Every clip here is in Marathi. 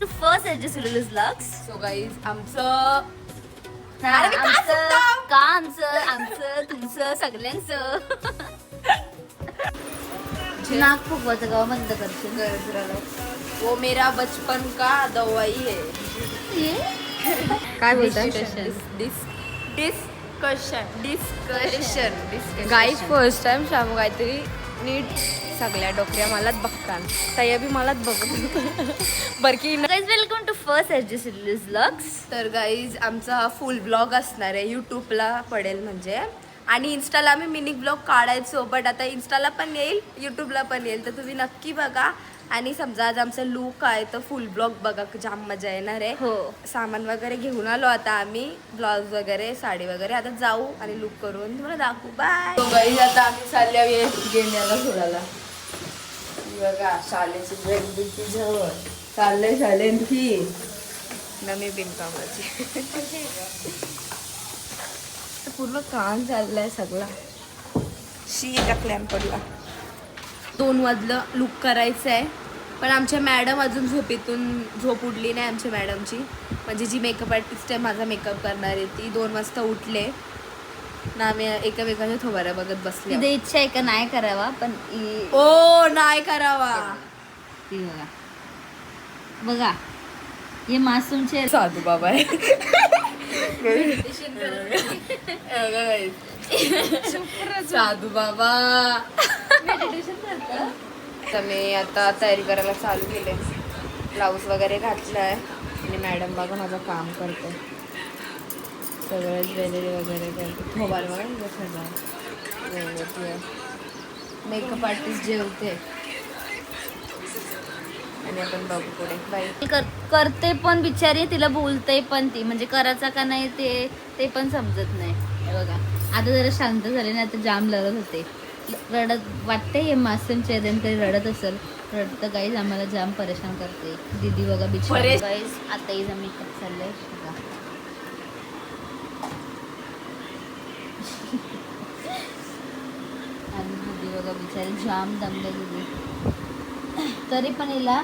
First H serious lux. So guys आमचं आमचं तुमचं सगळ्यांचं नाक फुगवायचं गाव बंद करशील. वो मेरा बचपन का दवाई है. काय discussion guys first time Shamu काहीतरी नीट सगळ्या डोकऱ्या मलाच बघतात, तया बी मलाच बघत बरकी. Welcome to first H serious lux. तर गाईज आमचा हा फुल ब्लॉग असणार आहे, यूट्यूबला पडेल म्हणजे, आणि इन्स्टाला आम्ही मिनी ब्लॉग काढायचो, बट आता इन्स्टाला पण येईल, यूट्यूबला पण येईल, तर तुम्ही नक्की बघा. आणि समजा आज आमचा लुक आहे तर फुल ब्लॉग बघा, जाम मजा येणार आहे. हो, सामान वगैरे घेऊन आलो आता आम्ही, ब्लाउज वगैरे साडी वगैरे, आता जाऊ आणि लुक करून तुम्हाला दाखवू. बाय. गाईज आता आम्ही चालल्या गेंड्याला सोडायला. बघा शाळेची ब्रेक जवळ चाललंय शाळेंची नवी बिनकामाची. पूर्ण काम चाललाय सगळा. शी टाकल्यान पडला. 2 वाजलं लुक करायचं आहे, पण आमच्या मॅडम अजून झोप उडली नाही आमच्या मॅडमची, म्हणजे जी मेकअप आर्टिस्ट आहे माझा मेकअप करणार आहे ती 2 वाजता उठले ना. आम्ही एकमेकांच्या थोबाऱ्या बघत बसले. तिथे इच्छा आहे का नाही करावा, पण ओ नाही करावा. बघा बघा हे मासूमचे साधू बाबा आहे. साधू बाबा. तर मी आता तयारी करायला चालू केले, ब्लाऊज वगैरे घातलाय आणि मॅडम बघा माझं काम करते, सगळं ज्वेलरी वगैरे करते. थोबार बघा मेकअप आर्टिस्ट जेवते आणि आपण बघू पुढे. बाई करते पण बिचारी, तिला बोलते पण ती, म्हणजे करायचं का नाही ते पण समजत नाही. हे बघा आता जरा शांत झाले ना, आता जाम लढत होते, रडत वाटते हे मासूम चेहऱ्यान तरी रडत असेल. रडत गाईज आम्हाला जाम परेशान करते दीदी बघा बिचारी. गाईज आता हिचा मेकअप चाललाय बघा. आणि दीदी बघा बिचारी जाम दमले दीदी, तरी पण हिला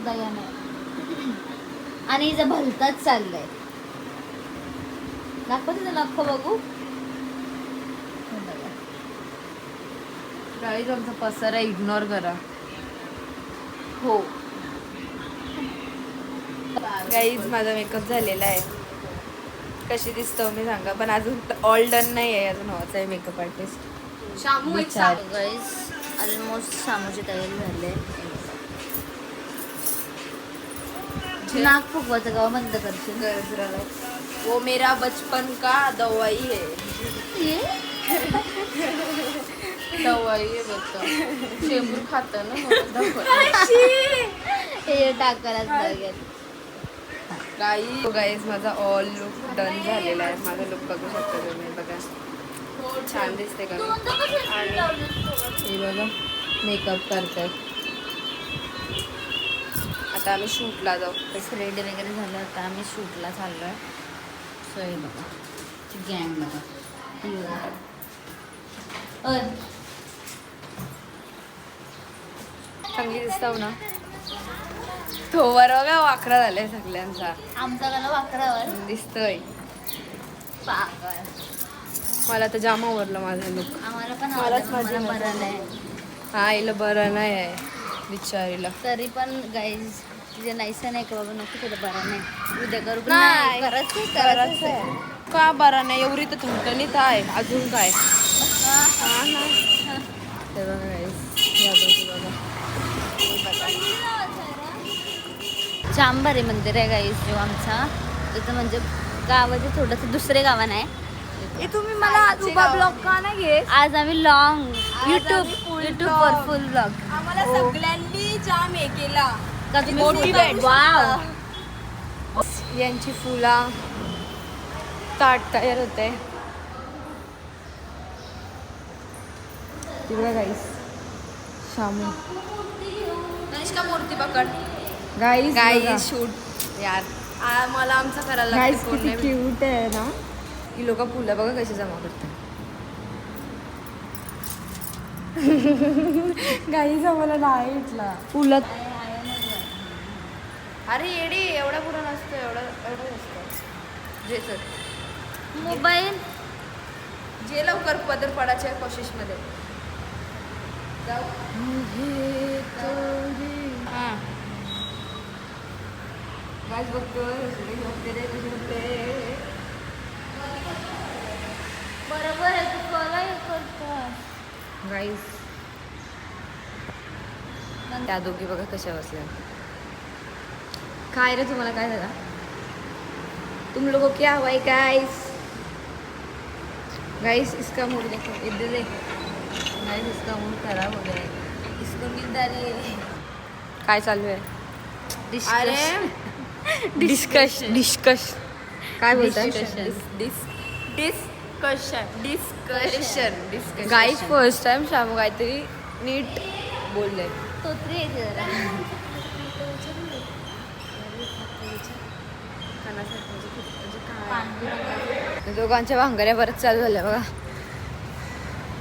दया नाही. आणि हिचा भलताच चाललाय. दाखव तिचं नक्क बघू. गाईज आमचा पसारा इग्नोर करा. हो गाईज माझा मेकअप झालेला आहे, कशी दिसतो मी सांगा, पण अजून ऑल डन नाही आहे, अजून व्हायचं आहे makeup artist Shamu. Guys almost शामूची तयारी झाली आहे. नाक फुगवायचं गाव बंद करशील. वो मेरा बचपन का दवाई है. दवाई आहे बघा, शेंबूर खात ना हे टाकायलाच लागेल. गाईज माझा ऑल लुक डन झालेला आहे. माझा लुक बघू शकता तुम्ही, बघा छान दिसते का. आणि हे बघा मेकअप करतात. आता आम्ही शूटला जाऊ. रेडी वगैरे झालं, आता आम्ही शूटला चाललोय. सो हे बघा गँग बघा, ती बघा. चांगली दिसताव ना. थोवर बघा वाकरा झालाय सगळ्यांचा. आमचा गाणं वाकरावर दिसतोय. पागल. मला तर जाम आवडलं माझं लुक. आम्हाला पण मलाच आवडलं, माझी मला बरं नाही. हा हिला बरं नाही आहे बिचारीला. तरी पण गाईज तिचे नाहीसं नाही का बाबा, नको तुला बरं नाही, उद्या करू. नाही. करायचं आहे. का बरं नाही, एवढी तर ठणठणीत आहे, अजून काय. हे बघा guys, चांबारी मंदिर आहे गाईज जो आमचा, तिथं म्हणजे गावाचे थोडंसं दुसरे गाव नाही. तुम्ही मला उभा ब्लॉग का नाही घेत. आज आम्ही long YouTube were full blog. आम्हाला सगळ्यांनी जाम हे केला का तुम्ही. वाव, यांची फुला ताट तयार होते. गाईस शामू तनिष्का मूर्ती पकड. गाईस शूट यार, मला आमचं करायला लागतं. किती क्यूट आहे ना ही लोक. फुलं बघा कशी जमा करतात. गाईस आम्हाला नाही इथला फुलं. अरे येडी एवढा पुरा नसतो, एवढं नसतं. जे सर मोबाईल जे लवकर पदर पडायच्या कोशिशमध्ये जाऊ. हां गाईस बरोबर आहे, तू काय करतो गाईस त्या दोघी बघा कशा बसल्या. काय रे तुम्हाला काय झालं? तुम लोगों क्या हुआ है गाइस? गाइस इसका मूड देखो, इधर देखो गाइस, इसका मूड खराब हो गया है. इसको नींद आ रही है. काय चालू आहे? डिस्कश काय बोलतात? Discussion guys first time Shamu काहीतरी नीट बोलले. तोत्री आहे जरा. दोघांच्या भांगऱ्या परत चालू झाल्या बघा.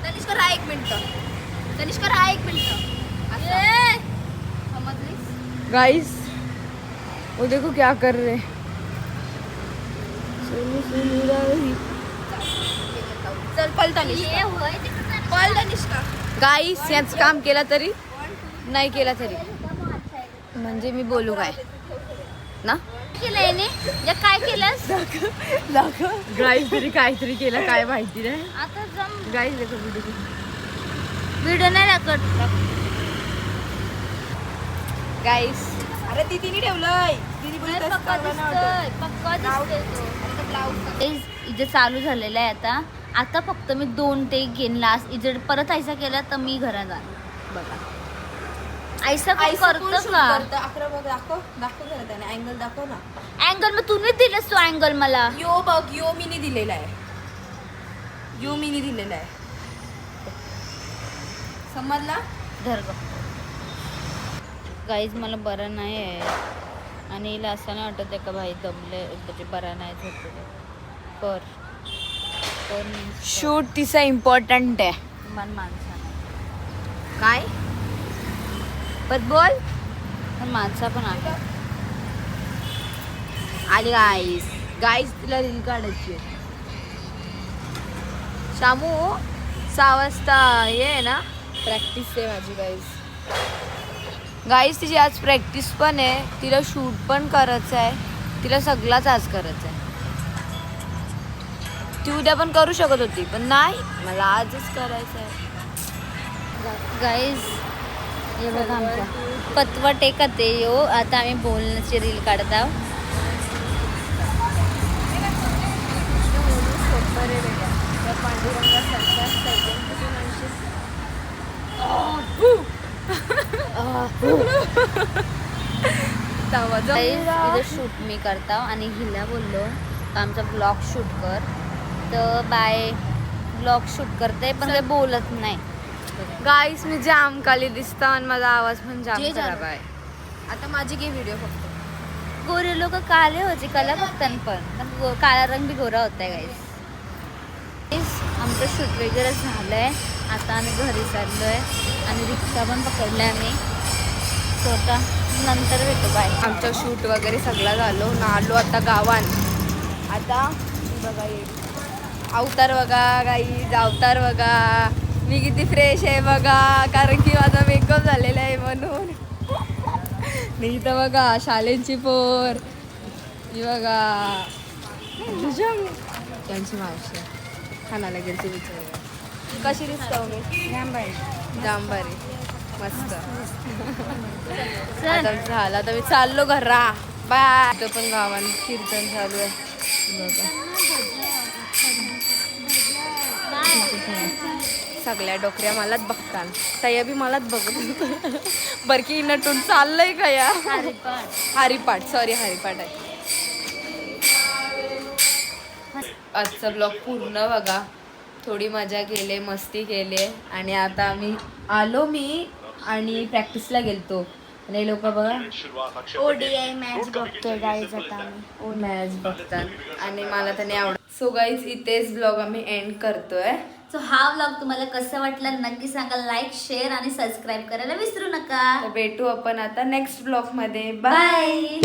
तनिष्का राहा 1 मिनिट. तनिष्का राहा 1 मिनिट. समजलीस? गाइस वो देखो क्या कर रहे. सोनू सोनू राही. चल पल तनिष्का. ये होय तिकडे पल तनिष्का. गाइस याच काम केला तरी नाही केला तरी म्हणजे मी बोलू काय ना. केलंय ने या काय केलंस? गाइस तरी काहीतरी केलं काय माहिती नाही. आता जम गाइस देखो व्हिडिओ नाही दाखवत. गाइस अरे दीदीने ठेवलंय. दीदी बोलत पक्का दिसतोय, पक्का दिसतोय तो. इथे चालू झालेलं आहे आता. आता फक्त मी 2 टेक घेईन लास्ट. इथे परत ऐसा केला तर मी घरात जाणार. बघा ऐसा कोण करतं का? अकरा बघ दाखव जरा त्याने अँगल दाखव ना. अँगल मग तूने दिलंस तो अँगल मला. यो बघ यो मीनी दिलेला आहे. समजला? धर ग. गाईज मला बरं नाही आहे आणि हिला असं नाही वाटत आहे का भाई दमले म्हणजे बरं नाही होत. कर शूट तिचा इम्पॉर्टंट आहे. मन माणसानं काय पण बोल. पण माणसा पण आहे. आणि गाईस तिला रील काढायची. शामू 6 वाजता ये आहे ना प्रॅक्टिस आहे माझी. गाईस तिची आज प्रॅक्टिस पण आहे. तिला शूट पण करायचं आहे. तिला सगळाच आज करायचं आहे. ती उद्या पण करू शकत होती पण नाही मला आजच करायचं आहे. गाईज हे बघा आमचा पतवट एकच आहे यो. आता आम्ही बोलण्याची रील काढत आहोत. इथं शूट मी करता आणि हिला बोललो का आमचा ब्लॉग शूट कर तर बाय ब्लॉग शूट करते पण ते बोलत नाही. गाईस मी जाम काली दिसता आणि माझा आवाज पण जाम जे खराब जाम. आहे. आता माझी घे व्हिडिओ फक्त. गोरे लोक काले होते कला बघताना पण काळा रंग बी गोरा होता गाईस. आमचं शूट वगैरे झालंय. आता आम्ही घरी चाललोय आणि रिक्षा पण पकडलाय आम्ही. स्वतः नंतर भेटू बाय. आमचं शूट वगैरे सगळं झालो ना आलो आता गावात. आता बघा ये अवतार बघा गाईज अवतार बघा. मी किती फ्रेश आहे बघा कारण की माझा मेकअप झालेला आहे म्हणून. मी तर बघा शालेंची पोर ही बघा त्यांची मावशी खानाला गेलती विचार. कशी दिसतो मी? जांबारी मस्त. आता झालं आता मी चाललो घरा बाय. तो पण गावात कीर्तन चालू आहे बघा. सगळ्या डोकऱ्या मलाच बघतात. तया बी मलाच बघत. बरकी नटून चाललंय का या हरिपाठ आहे. आजचा ब्लॉग पूर्ण बघा. थोडी मजा केली मस्ती केली आणि आता आम्ही आलो मी आणि प्रॅक्टिसला गेलतो आणि लोक बघा ODI मॅच बघतोय गाईज. आता आम्ही मॅच बघतात आणि मला त्याने आवडत. सो गाईज इथेच ब्लॉग आम्ही एंड करतोय. सो हा व्लॉग तुम्हाला कसं वाटलं नक्की सांगा. लाईक शेअर आणि सबस्क्राईब करायला विसरू नका. भेटू आपण आता नेक्स्ट ब्लॉग मध्ये. बाय.